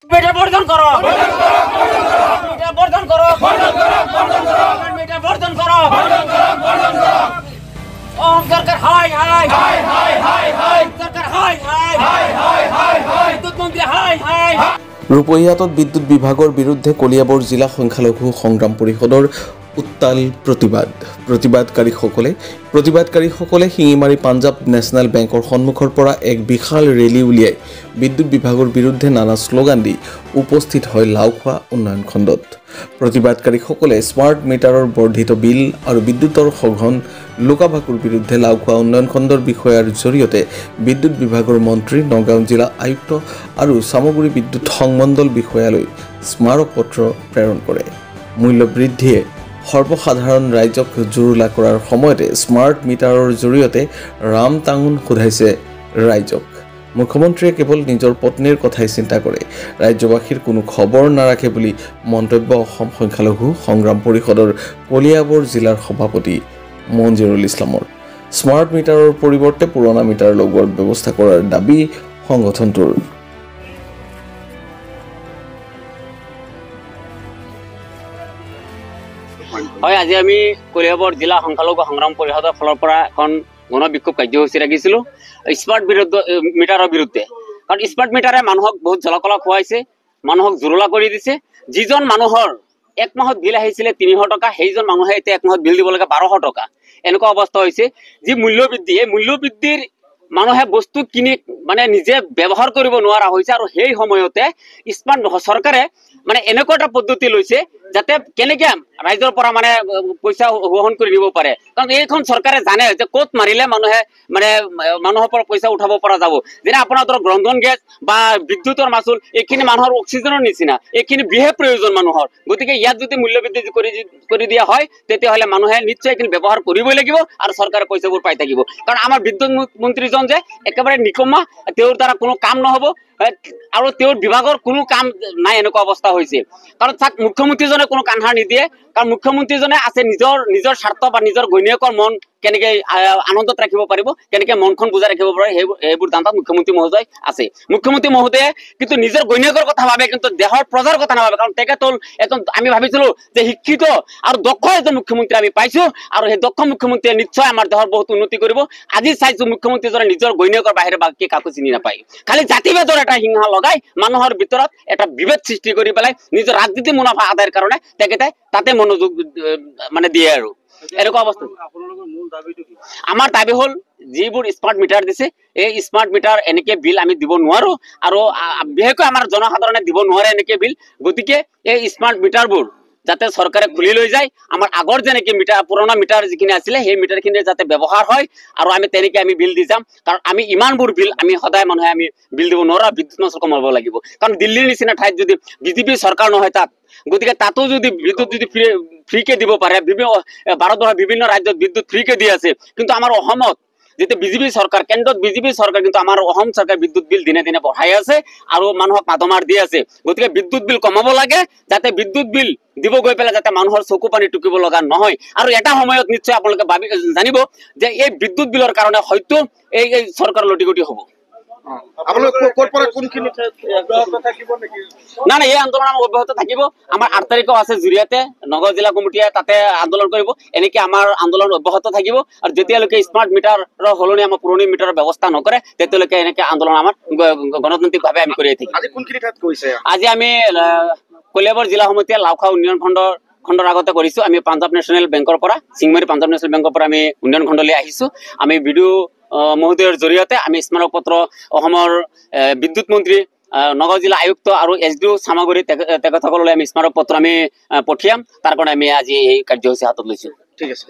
Metre বর্জন করো, metre বর্জন করো, মিটার বর্জন করো। সরকার হাই হাই হাই হাই হাই হাই, সরকার হাই হাই হাই হাই হাই হাই, বিদ্যুৎ মন্ত্রী হাই হাই। ৰূপহীয়াত বিদ্যুৎ বিভাগৰ বিৰুদ্ধে কলিয়াবৰ জিলা সংখ্যালঘু সংগ্ৰাম পৰিষদৰ উত্তাল প্ৰতিবাদকাৰীসকলে শিঙিমাৰী পাঞ্জাৱ নেশ্যনেল বেংকৰ সন্মুখৰ পৰা এক বিশাল ৰেলী উলিয়াই বিদ্যুৎ বিভাগৰ বিৰুদ্ধে নানা শ্লোগান দি উপস্থিত হয় লাওখোৱা উন্নয়ন খণ্ডত। প্ৰতিবাদকাৰীসকলে স্মাৰ্ট মিটাৰৰ বৰ্ধিত বিল আৰু বিদ্যুতৰ সঘন লোকাভাকুৰ বিৰুদ্ধে লাওখোৱা উন্নয়ন খণ্ডৰ বিষয়াৰ জৰিয়তে বিদ্যুৎ বিভাগৰ মন্ত্ৰী, নগাঁও জিলা আয়ুক্ত আৰু চামগুৰি বিদ্যুৎ সংমণ্ডল বিষয়ালৈ স্মাৰক পত্ৰ প্ৰেৰণ কৰে। মূল্য বৃদ্ধিয়ে সৰ্বসাধাৰণ ৰাইজক জুৰুলা কৰাৰ সময়তে স্মাৰ্ট মিটাৰৰ জৰিয়তে ৰাম টাঙোন সোধাইছে ৰাইজক। মুখ্যমন্ত্ৰীয়ে কেৱল নিজৰ পত্নীৰ কথাই চিন্তা কৰে, ৰাজ্যবাসীৰ কোনো খবৰ নাৰাখে বুলি মন্তব্য অসম সংখ্যালঘু সংগ্ৰাম পৰিষদৰ কলিয়াবৰ জিলাৰ সভাপতি মঞ্জিৰুল ইছলামৰ। স্মাৰ্ট মিটাৰৰ পৰিৱৰ্তে পুৰণা মিটাৰ লগোৱাৰ ব্যৱস্থা কৰাৰ দাবী সংগঠনটোৰ। হয়, আজি আমি কলিয়াবৰ জিলা সংখ্যালঘু সংগ্ৰাম পৰিষদৰ ফালৰ পৰা এখন গণবিক্ষোভ কাৰ্যসূচী ৰাখিছিলোঁ স্মাৰ্ট মিটাৰৰ বিৰুদ্ধে। কাৰণ স্মাৰ্ট মিটাৰে মানুহক বহুত জলকলা খুৱাইছে, মানুহক জুৰুলা কৰি দিছে। যিজন মানুহৰ এক মাহত বিল আহিছিলে 300 টকা, সেইজন মানুহে এতিয়া এক মাহত বিল দিব লাগে 1200 টকা। এনেকুৱা অৱস্থা হৈছে। যি মূল্যবৃদ্ধি, এই মূল্যবৃদ্ধিৰ মানুহে বস্তু কিনি মানে নিজে ব্যৱহাৰ কৰিব নোৱাৰা হৈছে। আৰু সেই সময়তে স্মাৰ্ট চৰকাৰে মানে এনেকুৱা এটা পদ্ধতি লৈছে যাতে কেনেকে ৰাইজৰ পৰা মানে পইচা গ্ৰহণ কৰি দিব পাৰে। কাৰণ এইখন চৰকাৰে জানে যে ক'ত মাৰিলে মানুহে মানে মানুহৰ পৰা পইচা উঠাব পৰা যাব। যেনে আপোনাৰ ধৰক ৰন্ধন গেছ বা বিদ্যুতৰ মাচুল, এইখিনি মানুহৰ অক্সিজেনৰ নিচিনা, এইখিনি বিশেষ প্ৰয়োজন মানুহৰ। গতিকে ইয়াত যদি মূল্যবৃদ্ধি কৰি দিয়া হয়, তেতিয়াহ'লে মানুহে নিশ্চয় এইখিনি ব্যৱহাৰ কৰিবই লাগিব আৰু চৰকাৰে পইচাবোৰ পাই থাকিব। কাৰণ আমাৰ বিদ্যুৎ মন্ত্ৰীজন যে একেবাৰে নিকম্মা, তেওঁৰ দ্বাৰা কোনো কাম নহ'ব আৰু তেওঁৰ বিভাগৰ কোনো কাম নাই, এনেকুৱা অৱস্থা হৈছে। কাৰণ চাওক, মুখ্যমন্ত্ৰীজনে কোনো কাণসাৰ নিদিয়ে। কাৰণ মুখ্যমন্ত্ৰীজনে আছে নিজৰ স্বাৰ্থ বা নিজৰ ঘৈণীয়েকৰ মন কেনেকে আনন্দত ৰাখিব পাৰিব, কেনেকে মনখন বুজাই ৰাখিব পাৰে, সেইবোৰ ধান্দাত মুখ্যমন্ত্ৰী মহোদয় আছে। মুখ্যমন্ত্ৰী মহোদয়ে কিন্তু নিজৰ ঘৈণীয়েকৰ কথা ভাবে, কিন্তু দেশৰ প্ৰজাৰ কথা নাভাবে। কাৰণ তেখেত হ'ল এজন, আমি ভাবিছিলো যে শিক্ষিত আৰু দক্ষ এজন মুখ্যমন্ত্ৰী আমি পাইছো, আৰু সেই দক্ষ মুখ্যমন্ত্ৰীয়ে নিশ্চয় আমাৰ দেশৰ বহুত উন্নতি কৰিব। আজি চাইছো মুখ্যমন্ত্ৰীজনে নিজৰ ঘৈণীয়েকৰ বাহিৰে বাকী কাকো চিনি নাপায়। খালি জাতিভেদৰ এটা হিংসা লগাই মানুহৰ ভিতৰত এটা বিভেদ সৃষ্টি কৰি পেলাই নিজৰ ৰাজনীতি মুনাফা আদায়ৰ কাৰণে তেখেতে তাতে মনোযোগ মানে দিয়ে। আৰু এনেকুৱা অৱস্থা। আমাৰ দাবী হ'ল, যিবোৰ স্মাৰ্ট মিটাৰ দিছে, এই স্মাৰ্ট মিটাৰ এনেকে বিল আমি দিব নোৱাৰো, আৰু বিশেষকৈ আমাৰ জনসাধাৰণে দিব নোৱাৰে এনেকে বিল। গতিকে এই স্মাৰ্ট মিটাৰবোৰ যাতে চৰকাৰে খুলি লৈ যায়, আমাৰ আগৰ যেনেকে মিটাৰ, পুৰণা মিটাৰ যিখিনি আছিলে সেই মিটাৰখিনি যাতে ব্যৱহাৰ হয়, আৰু আমি তেনেকে আমি বিল দি যাম। কাৰণ আমি ইমানবোৰ বিল আমি সদায় মানুহে আমি বিল দিব নোৱাৰো, বিদ্যুৎ মাচুল কমাব লাগিব। কাৰণ দিল্লীৰ নিচিনা ঠাইত যদি বিজেপি চৰকাৰ নহয় তাত, গতিকে তাতো যদি বিদ্যুৎ যদি ফ্ৰীকে দিব পাৰে, ভাৰতবৰ্ষৰ বিভিন্ন ৰাজ্যত বিদ্যুৎ ফ্ৰীকে দি আছে, কিন্তু আমাৰ অসমত যেতিয়া বিজেপি চৰকাৰ, কেন্দ্ৰত বিজেপি চৰকাৰ, কিন্তু আমাৰ অসম চৰকাৰ বিদ্যুৎ বিল দিনে দিনে বঢ়াই আছে আৰু মানুহক মাধমাৰ দি আছে। গতিকে বিদ্যুৎ বিল কমাব লাগে, যাতে বিদ্যুৎ বিল দিব গৈ পেলাই যাতে মানুহৰ চকু পানী টুকিব লগা নহয়। আৰু এটা সময়ত নিশ্চয় আপোনালোকে জানিব যে এই বিদ্যুৎ বিলৰ কাৰণে হয়তো এই চৰকাৰ লটিগটি হ'ব। না, এই আন্দোলন আমাৰ অব্যাহত থাকিব। আমাৰ 8 তাৰিখেও আছে জুৰিয়াতে, নগাঁও জিলা কমিটিয়ে তাতে আন্দোলন কৰিব। এনেকে আমাৰ আন্দোলন অব্যাহত থাকিব। আৰু যেতিয়ালৈকে স্মাৰ্ট মিটাৰৰ সলনি আমাৰ পুৰণি মিটাৰৰ ব্যৱস্থা নকৰে, তেতিয়ালৈকে এনেকে আন্দোলন আমাৰ গণতান্ত্ৰিকভাৱে আমি কৰি থাকিম। আজি আমি কলিয়াবৰ জিলা সমিতিয়ে লাওখোৱা উন্নয়ন খণ্ডৰ আগতে কৰিছো। আমি পাঞ্জাৱ নেশ্যনেল বেংকৰ পৰা, শিঙিমাৰী পাঞ্জাৱ নেশ্যনেল বেংকৰ পৰা আমি উন্নয়ন খণ্ডলৈ আহিছো। আমি বিডিঅ মহোদয়ৰ জৰিয়তে আমি স্মাৰক পত্ৰ অসমৰ বিদ্যুৎ মন্ত্ৰী, নগাঁও জিলা আয়ুক্ত আৰু SDO চামগুৰি তেখেতসকললৈ আমি স্মাৰক পত্ৰ আমি পঠিয়াম। তাৰ কাৰণে আমি আজি এই কাৰ্যসূচী হাতত লৈছো। ঠিক আছে।